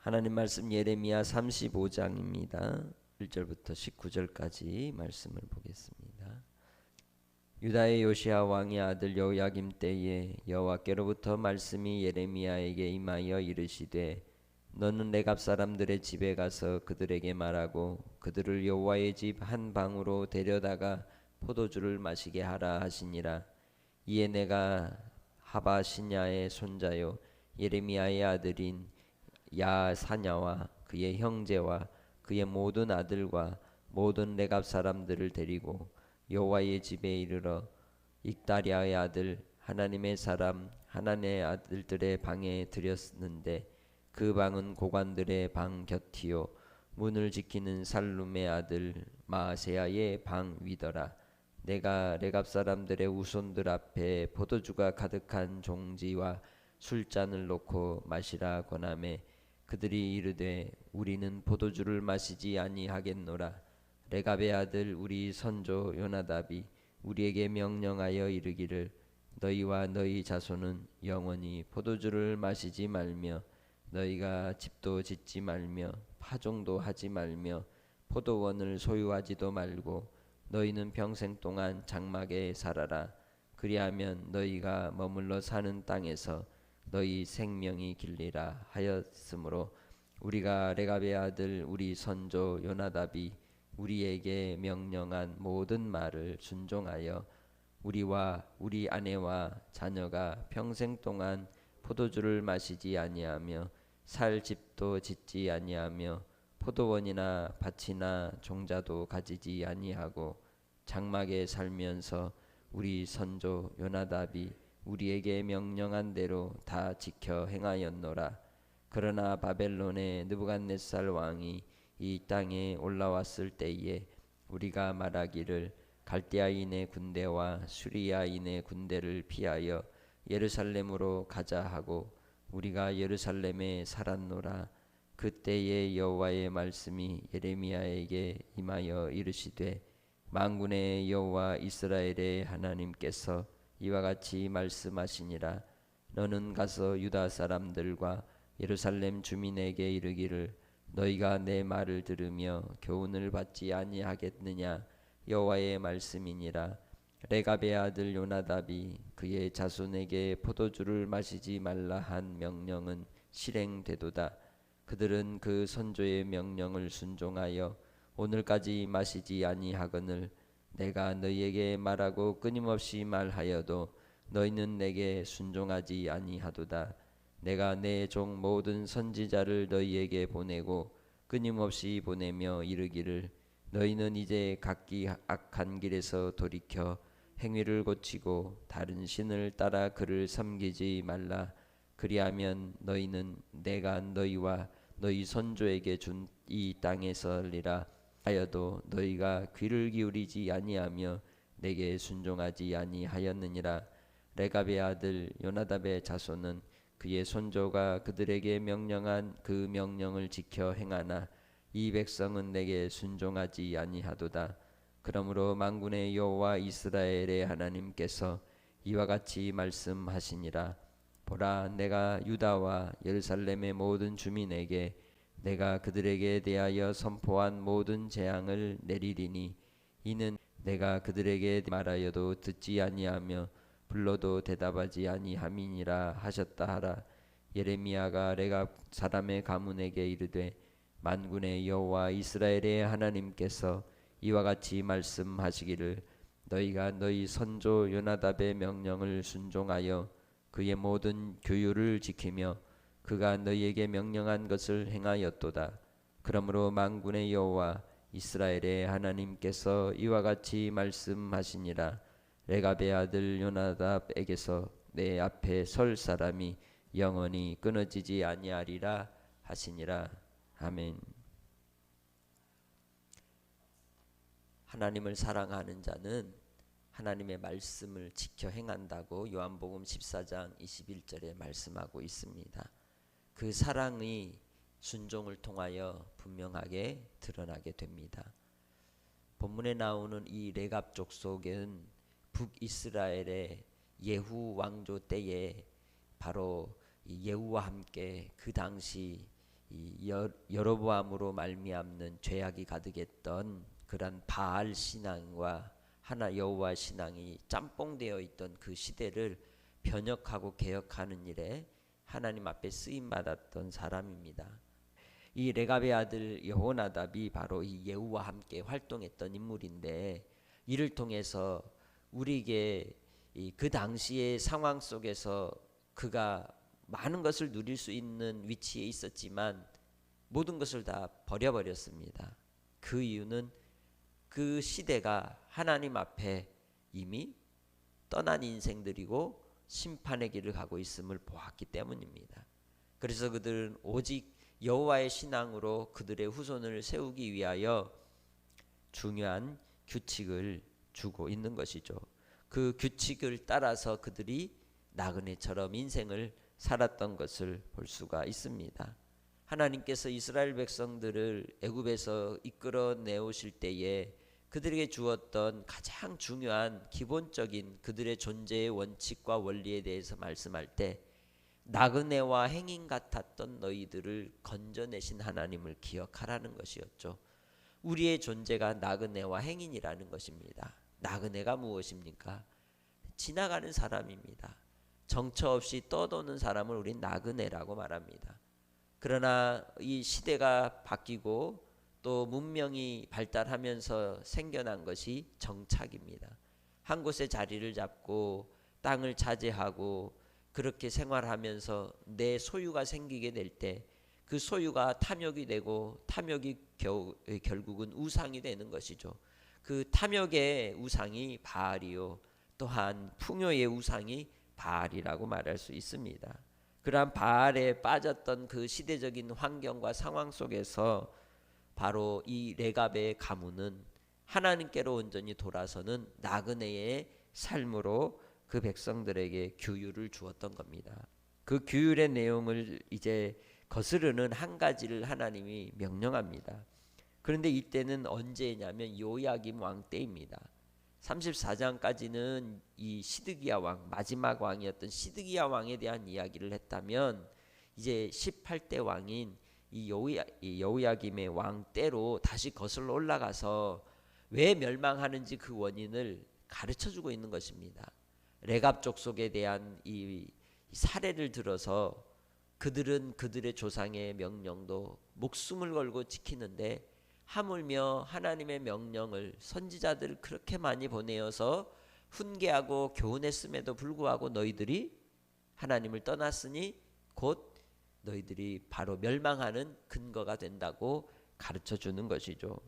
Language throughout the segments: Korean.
하나님 말씀 예레미야 35장입니다. 1절부터 19절까지 말씀을 보겠습니다. 유다의 요시야 왕의 아들 여호야김 때에 여호와께로부터 말씀이 예레미야에게 임하여 이르시되 너는 레갑 사람들의 집에 가서 그들에게 말하고 그들을 여호와의 집 한 방으로 데려다가 포도주를 마시게 하라 하시니라. 이에 내가 하바시냐의 손자요 예레미야의 아들인 야사냐와 그의 형제와 그의 모든 아들과 모든 레갑 사람들을 데리고 여호와의 집에 이르러 익다랴의 아들 하나님의 사람 하나님의 아들들의 방에 들였는데 그 방은 고관들의 방 곁이요 문을 지키는 살룸의 아들 마아세야의 방 위더라. 내가 레갑 사람들의 우손들 앞에 포도주가 가득한 종지와 술잔을 놓고 마시라 권하매 그들이 이르되 우리는 포도주를 마시지 아니하겠노라. 레갑의 아들 우리 선조 요나답이 우리에게 명령하여 이르기를 너희와 너희 자손은 영원히 포도주를 마시지 말며 너희가 집도 짓지 말며 파종도 하지 말며 포도원을 소유하지도 말고 너희는 평생 동안 장막에 살아라. 그리하면 너희가 머물러 사는 땅에서 너희 생명이 길리라 하였으므로 우리가 레갑의 아들 우리 선조 요나답이 우리에게 명령한 모든 말을 순종하여 우리와 우리 아내와 자녀가 평생 동안 포도주를 마시지 아니하며 살 집도 짓지 아니하며 포도원이나 밭이나 종자도 가지지 아니하고 장막에 살면서 우리 선조 요나답이 우리에게 명령한 대로 다 지켜 행하였노라. 그러나 바벨론의 느부갓네살 왕이 이 땅에 올라왔을 때에 우리가 말하기를 갈대아인의 군대와 수리아인의 군대를 피하여 예루살렘으로 가자 하고 우리가 예루살렘에 살았노라. 그때에 여호와의 말씀이 예레미야에게 임하여 이르시되 만군의 여호와 이스라엘의 하나님께서 이와 같이 말씀하시니라. 너는 가서 유다 사람들과 예루살렘 주민에게 이르기를 너희가 내 말을 들으며 교훈을 받지 아니하겠느냐. 여호와의 말씀이니라. 레갑의 아들 요나답이 그의 자손에게 포도주를 마시지 말라 한 명령은 실행되도다. 그들은 그 선조의 명령을 순종하여 오늘까지 마시지 아니하거늘 내가 너희에게 말하고 끊임없이 말하여도 너희는 내게 순종하지 아니하도다. 내가 내 종 모든 선지자를 너희에게 보내고 끊임없이 보내며 이르기를 너희는 이제 각기 악한 길에서 돌이켜 행위를 고치고 다른 신을 따라 그를 섬기지 말라. 그리하면 너희는 내가 너희와 너희 선조에게 준 이 땅에 살리라 하여도 너희가 귀를 기울이지 아니하며 내게 순종하지 아니하였느니라. 레갑의 아들 요나답의 자손은 그의 손조가 그들에게 명령한 그 명령을 지켜 행하나 이 백성은 내게 순종하지 아니하도다. 그러므로 만군의 여호와 이스라엘의 하나님께서 이와 같이 말씀하시니라. 보라, 내가 유다와 예루살렘의 모든 주민에게 내가 그들에게 대하여 선포한 모든 재앙을 내리리니 이는 내가 그들에게 말하여도 듣지 아니하며 불러도 대답하지 아니함이니라 하셨다 하라. 예레미야가 레갑 사람의 가문에게 이르되 만군의 여호와 이스라엘의 하나님께서 이와 같이 말씀하시기를 너희가 너희 선조 요나답의 명령을 순종하여 그의 모든 규율을 지키며 그가 너희에게 명령한 것을 행하였도다. 그러므로 만군의 여호와 이스라엘의 하나님께서 이와 같이 말씀하시니라. 레갑의 아들 요나답에게서 내 앞에 설 사람이 영원히 끊어지지 아니하리라 하시니라. 아멘. 하나님을 사랑하는 자는 하나님의 말씀을 지켜 행한다고 요한복음 14장 21절에 말씀하고 있습니다. 그 사랑이 순종을 통하여 분명하게 드러나게 됩니다. 본문에 나오는 이 레갑 족속은 북이스라엘의 예후 왕조 때에 바로 예후와 함께 그 당시 여로보암으로 말미암는 죄악이 가득했던 그런 바알 신앙과 하나 여호와 신앙이 짬뽕되어 있던 그 시대를 변혁하고 개혁하는 일에 하나님 앞에 쓰임 받았던 사람입니다. 이 레갑의 아들 여호나답이 바로 이 예후와 함께 활동했던 인물인데, 이를 통해서 우리에게 그 당시의 상황 속에서 그가 많은 것을 누릴 수 있는 위치에 있었지만 모든 것을 다 버려버렸습니다. 그 이유는 그 시대가 하나님 앞에 이미 떠난 인생들이고 심판의 길을 가고 있음을 보았기 때문입니다. 그래서 그들은 오직 여호와의 신앙으로 그들의 후손을 세우기 위하여 중요한 규칙을 주고 있는 것이죠. 그 규칙을 따라서 그들이 나그네처럼 인생을 살았던 것을 볼 수가 있습니다. 하나님께서 이스라엘 백성들을 애굽에서 이끌어 내오실 때에 그들에게 주었던 가장 중요한 기본적인 그들의 존재의 원칙과 원리에 대해서 말씀할 때, 나그네와 행인 같았던 너희들을 건져내신 하나님을 기억하라는 것이었죠. 우리의 존재가 나그네와 행인이라는 것입니다. 나그네가 무엇입니까? 지나가는 사람입니다. 정처 없이 떠도는 사람을 우린 나그네라고 말합니다. 그러나 이 시대가 바뀌고 또 문명이 발달하면서 생겨난 것이 정착입니다. 한 곳에 자리를 잡고 땅을 차지하고 그렇게 생활하면서 내 소유가 생기게 될 때 그 소유가 탐욕이 되고 탐욕이 결국은 우상이 되는 것이죠. 그 탐욕의 우상이 바알이요, 또한 풍요의 우상이 바알이라고 말할 수 있습니다. 그러한 바알에 빠졌던 그 시대적인 환경과 상황 속에서 바로 이 레갑의 가문은 하나님께로 온전히 돌아서는 나그네의 삶으로 그 백성들에게 규율을 주었던 겁니다. 그 규율의 내용을 이제 거스르는 한 가지를 하나님이 명령합니다. 그런데 이때는 언제냐면 요야김 왕 때입니다. 34장까지는 이 시드기야 왕, 마지막 왕이었던 시드기야 왕에 대한 이야기를 했다면, 이제 18대 왕인 이 여호야김의 왕 때로 다시 거슬러 올라가서 왜 멸망하는지 그 원인을 가르쳐주고 있는 것입니다. 레갑 족속에 대한 이 사례를 들어서 그들은 그들의 조상의 명령도 목숨을 걸고 지키는데, 하물며 하나님의 명령을 선지자들을 그렇게 많이 보내어서 훈계하고 교훈했음에도 불구하고 너희들이 하나님을 떠났으니 곧 너희들이 바로 멸망하는 근거가 된다고 가르쳐주는 것이죠.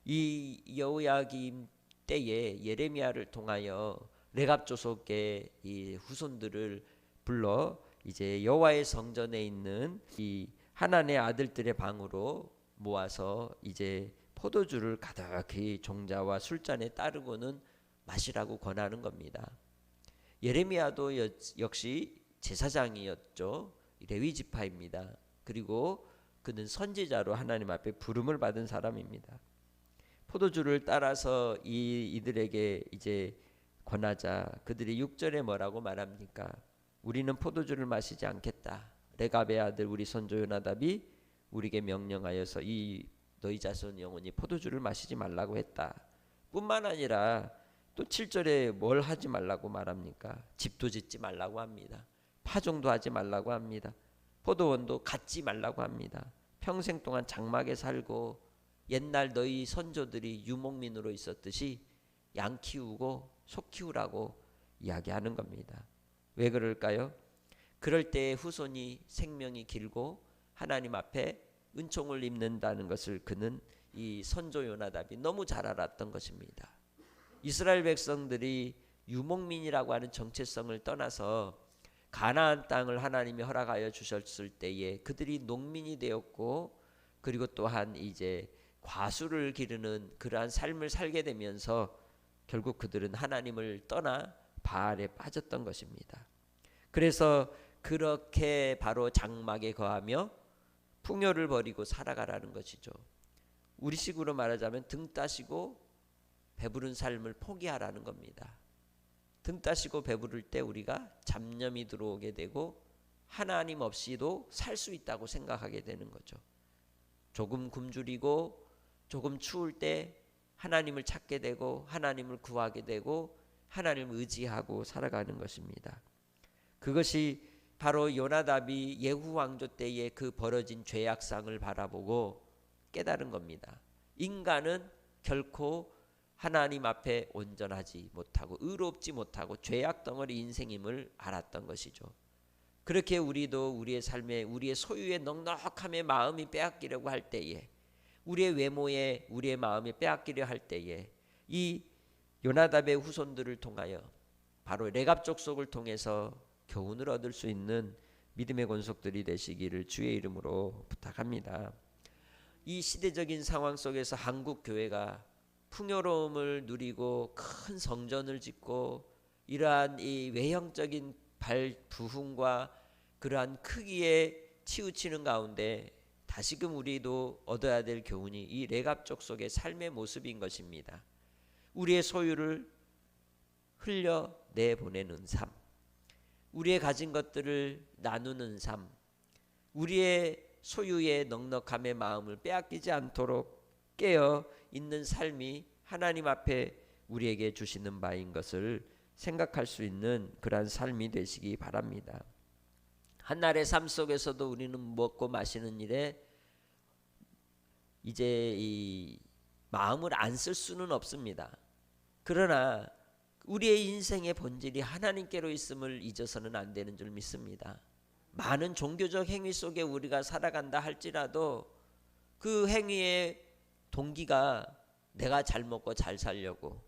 이 여호야김 때에 예레미야를 통하여 레갑 족속의 이 후손들을 불러 이제 여호와의 성전에 있는 이 하나님의 아들들의 방으로 모아서 이제 포도주를 가득히 종자와 술잔에 따르고는 마시라고 권하는 겁니다. 예레미야도 역시 제사장이었죠. 레위 지파입니다. 그리고 그는 선지자로 하나님 앞에 부름을 받은 사람입니다. 포도주를 따라서 이들에게 이제 권하자 그들이 6절에 뭐라고 말합니까? 우리는 포도주를 마시지 않겠다. 레갑의 아들 우리 선조 요나답이 우리에게 명령하여서 이 너희 자손 영혼이 포도주를 마시지 말라고 했다. 뿐만 아니라 또 7절에 뭘 하지 말라고 말합니까? 집도 짓지 말라고 합니다. 파종도 하지 말라고 합니다. 포도원도 갖지 말라고 합니다. 평생 동안 장막에 살고 옛날 너희 선조들이 유목민으로 있었듯이 양 키우고 소 키우라고 이야기하는 겁니다. 왜 그럴까요? 그럴 때 후손이 생명이 길고 하나님 앞에 은총을 입는다는 것을 그는 이 선조 요나답이 너무 잘 알았던 것입니다. 이스라엘 백성들이 유목민이라고 하는 정체성을 떠나서 가나안 땅을 하나님이 허락하여 주셨을 때에 그들이 농민이 되었고, 그리고 또한 이제 과수를 기르는 그러한 삶을 살게 되면서 결국 그들은 하나님을 떠나 바알에 빠졌던 것입니다. 그래서 그렇게 바로 장막에 거하며 풍요를 버리고 살아가라는 것이죠. 우리식으로 말하자면 등 따시고 배부른 삶을 포기하라는 겁니다. 등 따시고 배부를 때 우리가 잡념이 들어오게 되고 하나님 없이도 살 수 있다고 생각하게 되는 거죠. 조금 굶주리고 조금 추울 때 하나님을 찾게 되고 하나님을 구하게 되고 하나님을 의지하고 살아가는 것입니다. 그것이 바로 요나답이 예후 왕조 때에 그 벌어진 죄악상을 바라보고 깨달은 겁니다. 인간은 결코 하나님 앞에 온전하지 못하고 의롭지 못하고 죄악 덩어리 인생임을 알았던 것이죠. 그렇게 우리도 우리의 삶에 우리의 소유의 넉넉함의 마음이 빼앗기려고 할 때에, 우리의 외모에 우리의 마음이 빼앗기려 할 때에 이 요나답의 후손들을 통하여 바로 레갑 족속을 통해서 교훈을 얻을 수 있는 믿음의 권속들이 되시기를 주의 이름으로 부탁합니다. 이 시대적인 상황 속에서 한국 교회가 풍요로움을 누리고 큰 성전을 짓고 이러한 이 외형적인 부흥과 그러한 크기에 치우치는 가운데 다시금 우리도 얻어야 될 교훈이 이 레갑 족속의 삶의 모습인 것입니다. 우리의 소유를 흘려내보내는 삶, 우리의 가진 것들을 나누는 삶, 우리의 소유의 넉넉함의 마음을 빼앗기지 않도록 깨어 있는 삶이 하나님 앞에 우리에게 주시는 바인 것을 생각할 수 있는 그러한 삶이 되시기 바랍니다. 한날의 삶 속에서도 우리는 먹고 마시는 일에 이제 이 마음을 안 쓸 수는 없습니다. 그러나 우리의 인생의 본질이 하나님께로 있음을 잊어서는 안 되는 줄 믿습니다. 많은 종교적 행위 속에 우리가 살아간다 할지라도 그 행위의 동기가 내가 잘 먹고 잘 살려고,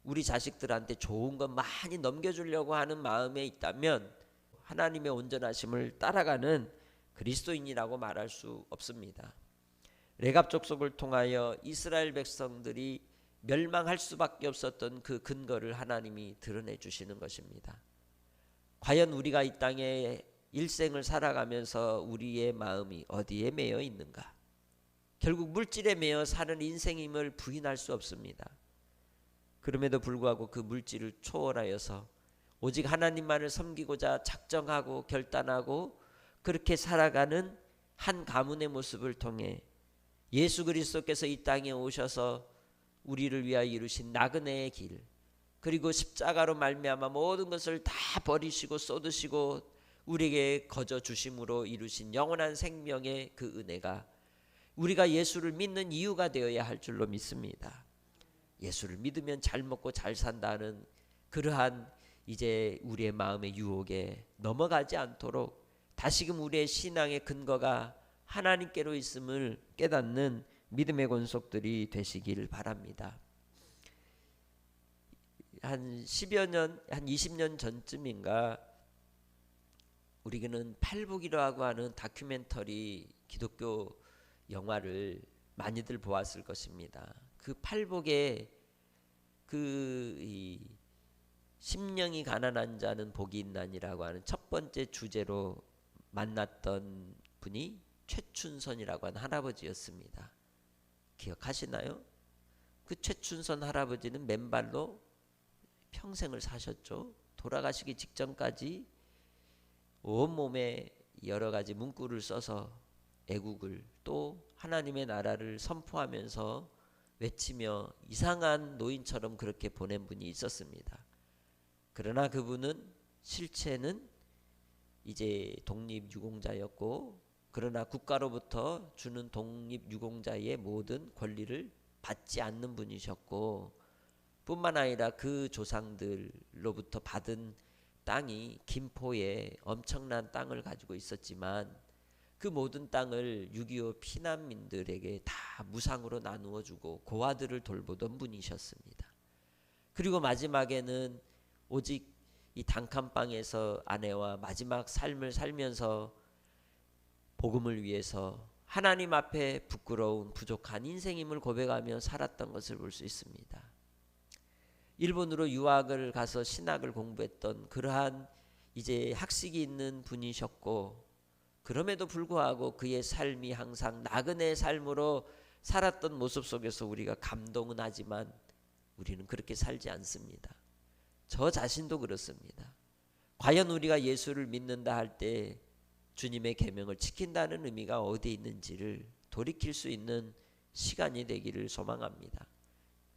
우리 자식들한테 좋은 것 많이 넘겨주려고 하는 마음에 있다면 하나님의 온전하심을 따라가는 그리스도인이라고 말할 수 없습니다. 레갑 족속을 통하여 이스라엘 백성들이 멸망할 수밖에 없었던 그 근거를 하나님이 드러내 주시는 것입니다. 과연 우리가 이 땅에 일생을 살아가면서 우리의 마음이 어디에 매여 있는가? 결국 물질에 매여 사는 인생임을 부인할 수 없습니다. 그럼에도 불구하고 그 물질을 초월하여서 오직 하나님만을 섬기고자 작정하고 결단하고 그렇게 살아가는 한 가문의 모습을 통해 예수 그리스도께서 이 땅에 오셔서 우리를 위하여 이루신 나그네의 길, 그리고 십자가로 말미암아 모든 것을 다 버리시고 쏟으시고 우리에게 거저 주심으로 이루신 영원한 생명의 그 은혜가 우리가 예수를 믿는 이유가 되어야 할 줄로 믿습니다. 예수를 믿으면 잘 먹고 잘 산다는 그러한 이제 우리의 마음의 유혹에 넘어가지 않도록 다시금 우리의 신앙의 근거가 하나님께로 있음을 깨닫는 믿음의 권속들이 되시길 바랍니다. 한 10여 년, 한 20년 전쯤인가 우리는 팔복이라고 하는 다큐멘터리 기독교 영화를 많이들 보았을 것입니다. 그 팔복에 그 심령이 가난한 자는 복이 있나니라고 하는 첫 번째 주제로 만났던 분이 최춘선이라고 하는 할아버지였습니다. 기억하시나요? 그 최춘선 할아버지는 맨발로 평생을 사셨죠. 돌아가시기 직전까지 온몸에 여러 가지 문구를 써서 애국을, 또 하나님의 나라를 선포하면서 외치며 이상한 노인처럼 그렇게 보낸 분이 있었습니다. 그러나 그분은 실체는 이제 독립유공자였고, 그러나 국가로부터 주는 독립유공자의 모든 권리를 받지 않는 분이셨고, 뿐만 아니라 그 조상들로부터 받은 땅이 김포에 엄청난 땅을 가지고 있었지만 그 모든 땅을 6.25 피난민들에게 다 무상으로 나누어 주고 고아들을 돌보던 분이셨습니다. 그리고 마지막에는 오직 이 단칸방에서 아내와 마지막 삶을 살면서 복음을 위해서 하나님 앞에 부끄러운 부족한 인생임을 고백하며 살았던 것을 볼 수 있습니다. 일본으로 유학을 가서 신학을 공부했던 그러한 이제 학식이 있는 분이셨고, 그럼에도 불구하고 그의 삶이 항상 나그네의 삶으로 살았던 모습 속에서 우리가 감동은 하지만 우리는 그렇게 살지 않습니다. 저 자신도 그렇습니다. 과연 우리가 예수를 믿는다 할 때 주님의 계명을 지킨다는 의미가 어디에 있는지를 돌이킬 수 있는 시간이 되기를 소망합니다.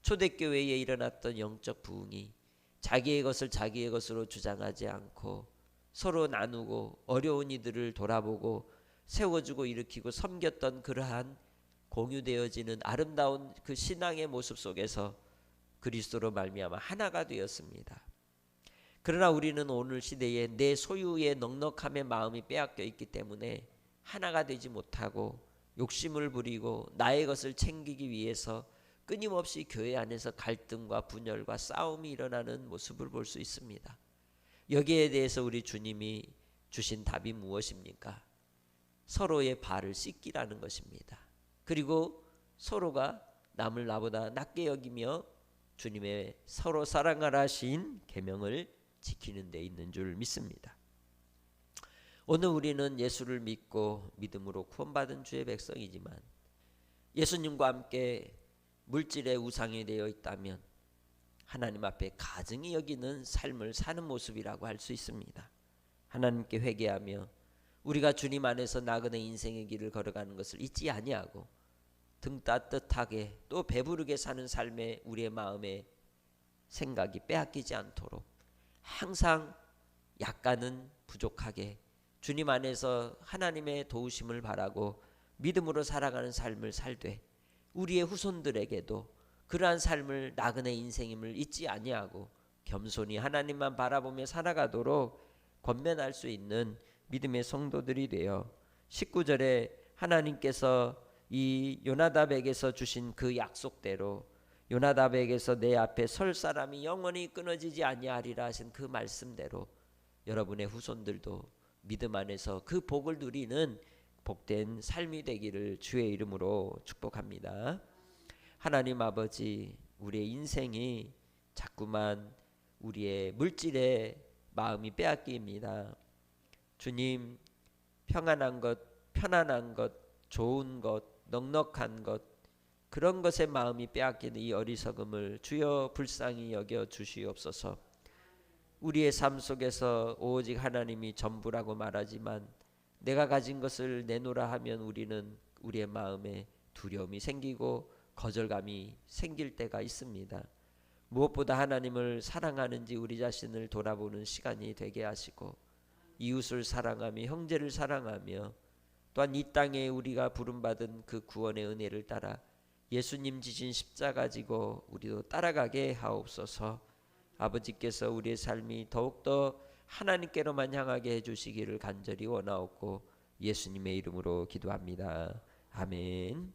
초대교회에 일어났던 영적 부흥이 자기의 것을 자기의 것으로 주장하지 않고 서로 나누고 어려운 이들을 돌아보고 세워주고 일으키고 섬겼던 그러한 공유되어지는 아름다운 그 신앙의 모습 속에서 그리스도로 말미암아 하나가 되었습니다. 그러나 우리는 오늘 시대에 내 소유의 넉넉함의 마음이 빼앗겨 있기 때문에 하나가 되지 못하고 욕심을 부리고 나의 것을 챙기기 위해서 끊임없이 교회 안에서 갈등과 분열과 싸움이 일어나는 모습을 볼 수 있습니다. 여기에 대해서 우리 주님이 주신 답이 무엇입니까? 서로의 발을 씻기라는 것입니다. 그리고 서로가 남을 나보다 낮게 여기며 주님의 서로 사랑하라 하신 계명을 지키는 데 있는 줄 믿습니다. 오늘 우리는 예수를 믿고 믿음으로 구원받은 주의 백성이지만 예수님과 함께 물질의 우상이 되어 있다면 하나님 앞에 가증히 여기는 삶을 사는 모습이라고 할 수 있습니다. 하나님께 회개하며 우리가 주님 안에서 나그네 인생의 길을 걸어가는 것을 잊지 아니하고 등 따뜻하게 또 배부르게 사는 삶에 우리의 마음에 생각이 빼앗기지 않도록 항상 약간은 부족하게 주님 안에서 하나님의 도우심을 바라고 믿음으로 살아가는 삶을 살되 우리의 후손들에게도 그러한 삶을 나그네 인생임을 잊지 아니하고 겸손히 하나님만 바라보며 살아가도록 권면할 수 있는 믿음의 성도들이 되어 19절에 하나님께서 이 요나답에게서 주신 그 약속대로 요나답에게서 내 앞에 설 사람이 영원히 끊어지지 아니하리라 하신 그 말씀대로 여러분의 후손들도 믿음 안에서 그 복을 누리는 복된 삶이 되기를 주의 이름으로 축복합니다. 하나님 아버지, 우리의 인생이 자꾸만 우리의 물질의 마음이 빼앗깁니다. 주님, 평안한 것, 편안한 것, 좋은 것, 넉넉한 것, 그런 것에 마음이 빼앗기는 이 어리석음을 주여 불쌍히 여겨 주시옵소서. 우리의 삶 속에서 오직 하나님이 전부라고 말하지만 내가 가진 것을 내놓으라 하면 우리는 우리의 마음에 두려움이 생기고 거절감이 생길 때가 있습니다. 무엇보다 하나님을 사랑하는지 우리 자신을 돌아보는 시간이 되게 하시고 이웃을 사랑하며 형제를 사랑하며 또한 이 땅에 우리가 부름받은 그 구원의 은혜를 따라 예수님 지신 십자가 지고 우리도 따라가게 하옵소서. 아버지께서 우리의 삶이 더욱더 하나님께로만 향하게 해주시기를 간절히 원하옵고 예수님의 이름으로 기도합니다. 아멘.